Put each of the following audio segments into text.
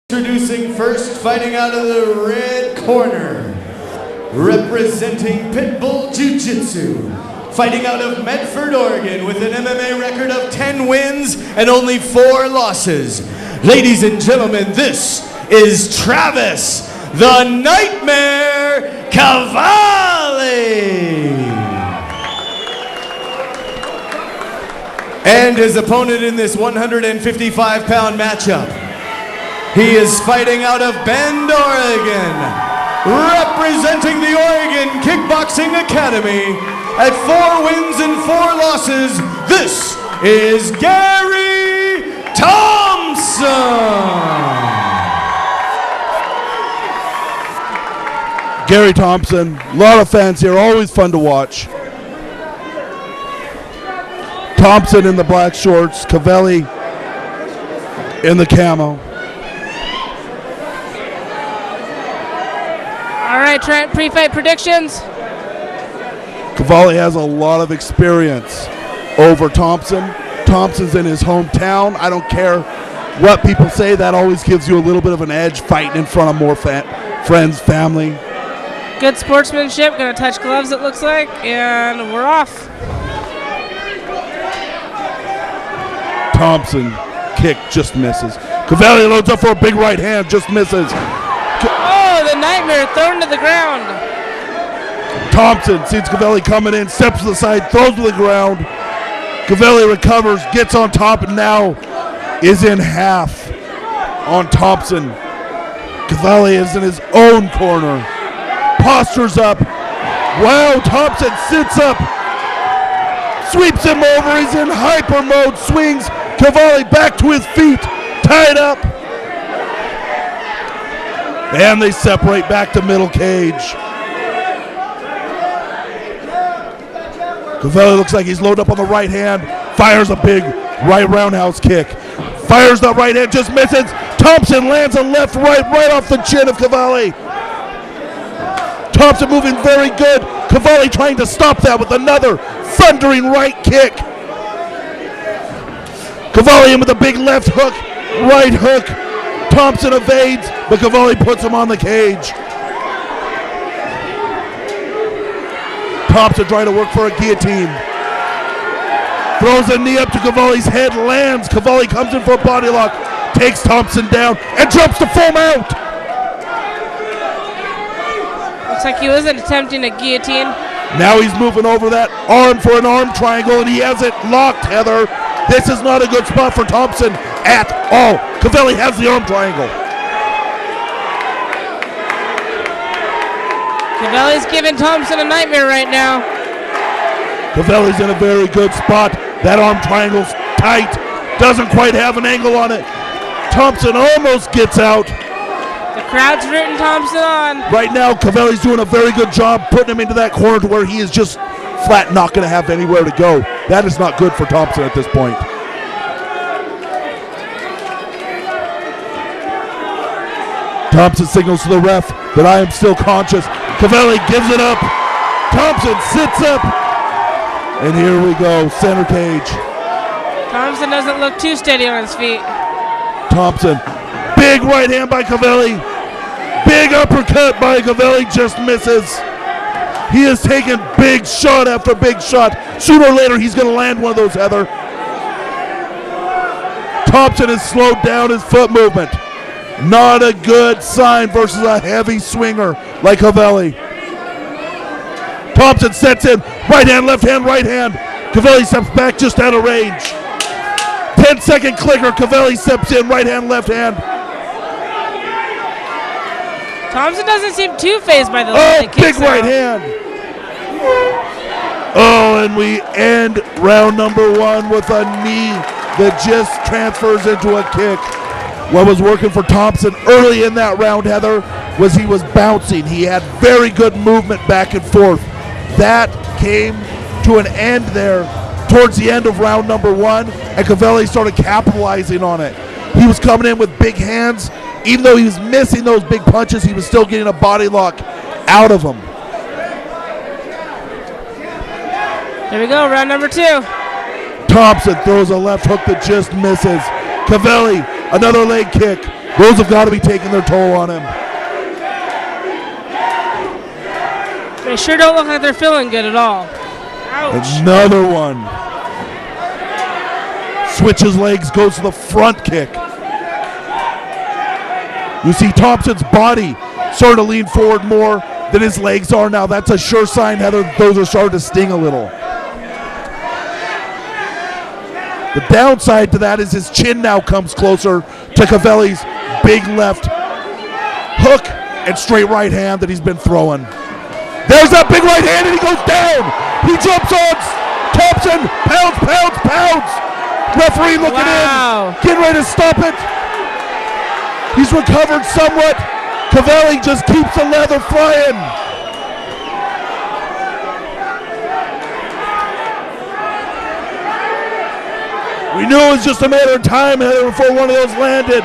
Introducing first, fighting out of the red corner, representing Pitbull Jiu-Jitsu, fighting out of Medford, Oregon, with an MMA record of 10 wins and only 4 losses. Ladies and gentlemen, this is Travis, the Nightmare Cavalli. And his opponent in this 155-pound matchup, he is fighting out of Bend, Oregon, representing the Oregon Kickboxing Academy at 4 wins and 4 losses. This is Gary Thompson. Gary Thompson, a lot of fans here, always fun to watch. Thompson in the black shorts, Cavalli in the camo. All right, Trent, pre-fight predictions. Cavalli has a lot of experience over Thompson. Thompson's in his hometown. I don't care what people say, that always gives you a little bit of an edge fighting in front of more friends, family. Good sportsmanship, gonna touch gloves it looks like, and we're off. Thompson kick just misses. Cavalli loads up for a big right hand, just misses. The Nightmare thrown to the ground. Thompson sees Cavalli coming in, steps to the side, throws to the ground. Cavalli recovers, gets on top, and now is in half on Thompson. Cavalli is in his own corner. Postures up. Wow, Thompson sits up. Sweeps him over, he's in hyper mode, swings Cavalli back to his feet, tied up. And they separate back to middle cage. Cavalli looks like he's loaded up on the right hand, fires a big right roundhouse kick. Fires the right hand, just misses. Thompson lands a left right off the chin of Cavalli. Thompson moving very good. Cavalli trying to stop that with another thundering right kick. Cavalli in with a big left hook, right hook. Thompson evades, but Cavalli puts him on the cage. Thompson trying to work for a guillotine. Throws a knee up to Cavalli's head, lands. Cavalli comes in for a body lock, takes Thompson down, and jumps to full mount. Looks like he wasn't attempting a guillotine. Now he's moving over that arm for an arm triangle, and he has it locked, Heather. This is not a good spot for Thompson at all. Cavalli has the arm triangle. Cavalli's giving Thompson a nightmare right now. Cavalli's in a very good spot. That arm triangle's tight. Doesn't quite have an angle on it. Thompson almost gets out. The crowd's rooting Thompson on. Right now, Cavalli's doing a very good job putting him into that corner to where he is just flat not going to have anywhere to go. That is not good for Thompson at this point. Thompson signals to the ref that I am still conscious. Cavalli gives it up. Thompson sits up. And here we go, center cage. Thompson doesn't look too steady on his feet. Thompson, big right hand by Cavalli. Big uppercut by Cavalli, just misses. He is taking big shot after big shot. Sooner or later, he's going to land one of those, Heather. Thompson has slowed down his foot movement. Not a good sign versus a heavy swinger like Cavalli. Thompson sets in, right hand, left hand, right hand. Cavalli steps back just out of range. 10-second clicker, Cavalli steps in, right hand, left hand. Thompson doesn't seem too phased by the big right hand. Oh, and we end round number 1 with a knee that just transfers into a kick. What was working for Thompson early in that round, Heather, was he was bouncing. He had very good movement back and forth. That came to an end there towards the end of round number 1, and Cavalli started capitalizing on it. He was coming in with big hands. Even though he was missing those big punches, he was still getting a body lock out of him. There we go, round number 2. Thompson throws a left hook that just misses. Cavalli, another leg kick. Those have got to be taking their toll on him. They sure don't look like they're feeling good at all. Ouch. Another one. Switches legs, goes to the front kick. You see Thompson's body starting to lean forward more than his legs are now. That's a sure sign, Heather. Those are starting to sting a little. The downside to that is his chin now comes closer to Cavalli's big left hook and straight right hand that he's been throwing. There's that big right hand and he goes down. He jumps on Thompson. Pounds. Referee looking in. Getting ready to stop it. He's recovered somewhat. Cavalli just keeps the leather flying. We knew it was just a matter of time before one of those landed.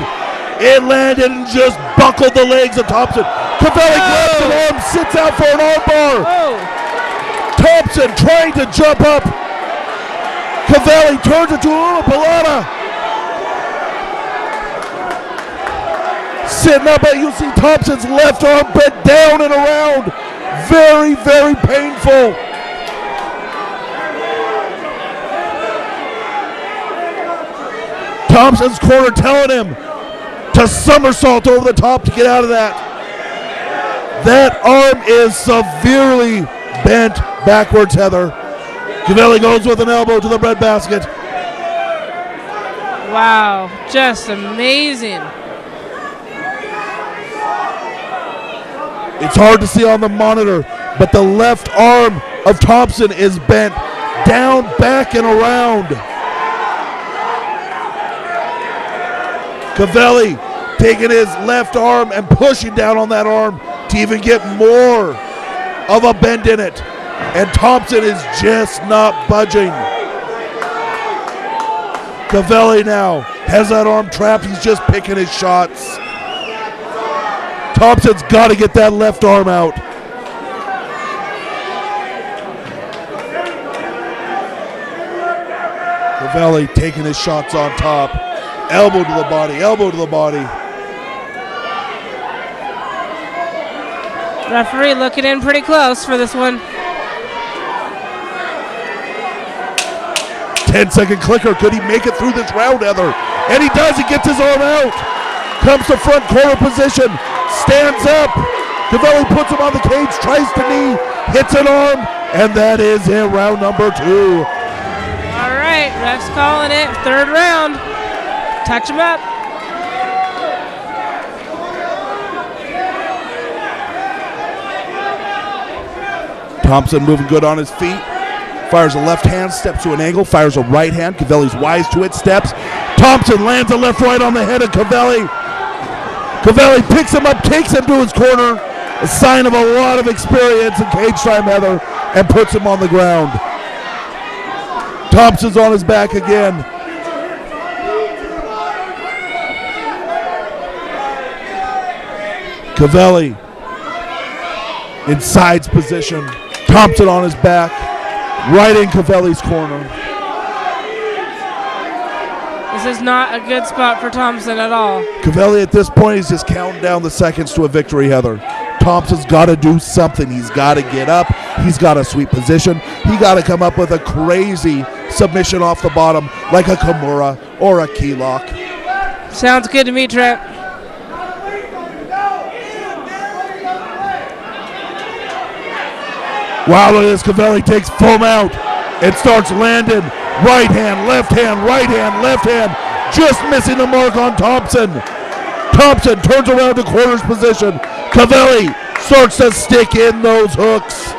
It landed and just buckled the legs of Thompson. Cavalli grabs an arm, sits out for an arm bar. Thompson trying to jump up. Cavalli turns into a little Pilata. Sitting up, but you see Thompson's left arm bent down and around. Very, very painful. Thompson's corner telling him to somersault over the top to get out of that. That arm is severely bent backwards, Heather. Cavalli goes with an elbow to the breadbasket. Wow, just amazing. It's hard to see on the monitor, but the left arm of Thompson is bent down, back, and around. Cavalli taking his left arm and pushing down on that arm to even get more of a bend in it. And Thompson is just not budging. Cavalli now has that arm trapped. He's just picking his shots. Thompson's got to get that left arm out. Cavalli taking his shots on top. Elbow to the body, elbow to the body. Referee looking in pretty close for this one. 10-second clicker. Could he make it through this round, Heather? And he does. He gets his arm out. Comes to front corner position. Stands up. Cavalli puts him on the cage. Tries to knee. Hits an arm. And that is it. Round number 2. All right. Ref's calling it. Third round. Touch him up. Thompson moving good on his feet. Fires a left hand, steps to an angle, fires a right hand. Cavalli's wise to it, steps. Thompson lands a left right on the head of Cavalli. Cavalli picks him up, takes him to his corner. A sign of a lot of experience in cage time, Heather, and puts him on the ground. Thompson's on his back again. Cavalli in sides position. Thompson on his back, right in Cavalli's corner. This is not a good spot for Thompson at all. Cavalli at this point is just counting down the seconds to a victory, Heather. Thompson's got to do something. He's got to get up. He's got to sweep position. He got to come up with a crazy submission off the bottom like a Kimura or a key lock. Sounds good to me, Trent. Wow, look at this. Cavalli takes full mount and starts landing. Right hand, left hand, right hand, left hand. Just missing the mark on Thompson. Thompson turns around to quarters position. Cavalli starts to stick in those hooks.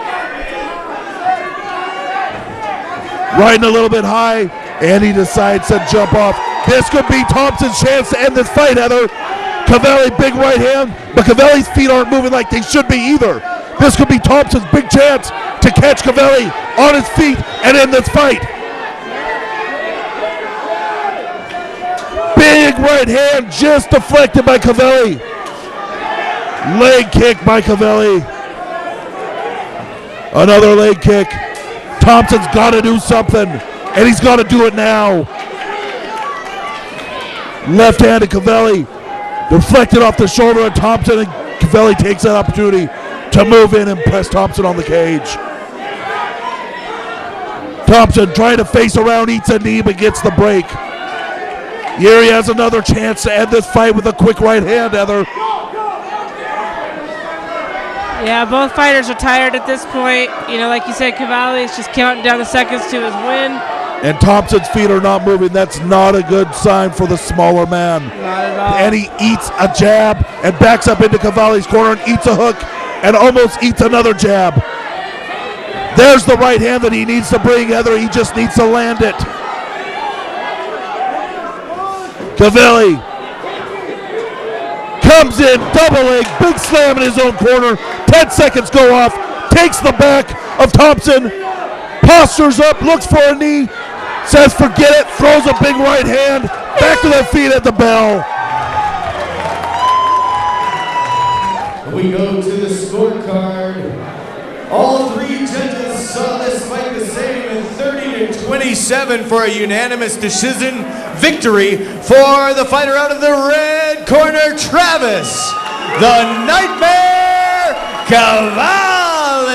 Riding a little bit high, and he decides to jump off. This could be Thompson's chance to end this fight, Heather. Cavalli, big right hand, but Cavalli's feet aren't moving like they should be either. This could be Thompson's big chance to catch Cavalli on his feet and end this fight. Big right hand just deflected by Cavalli. Leg kick by Cavalli. Another leg kick. Thompson's got to do something, and he's got to do it now. Left hand to Cavalli. Deflected off the shoulder of Thompson, and Cavalli takes that opportunity to move in and press Thompson on the cage. Thompson trying to face around, eats a knee, but gets the break. Here he has another chance to end this fight with a quick right hand, Heather. Yeah, both fighters are tired at this point. You know, like you said, Cavalli is just counting down the seconds to his win. And Thompson's feet are not moving. That's not a good sign for the smaller man. Not at all. And he eats a jab and backs up into Cavalli's corner and eats a hook and almost eats another jab. There's the right hand that he needs to bring, Heather. He just needs to land it. Cavalli comes in, double leg, big slam in his own corner. 10 seconds go off, takes the back of Thompson, postures up, looks for a knee, says forget it, throws a big right hand, back to their feet at the bell. We go to the scorecard. All three judges saw this fight the same in 30-27 for a unanimous decision victory for the fighter out of the red corner, Travis, the Nightmare Cavalli.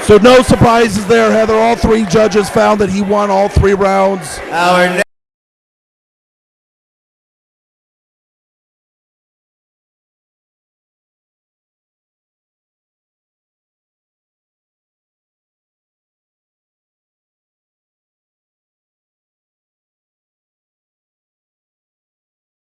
So no surprises there, Heather. All three judges found that he won all 3 rounds. Our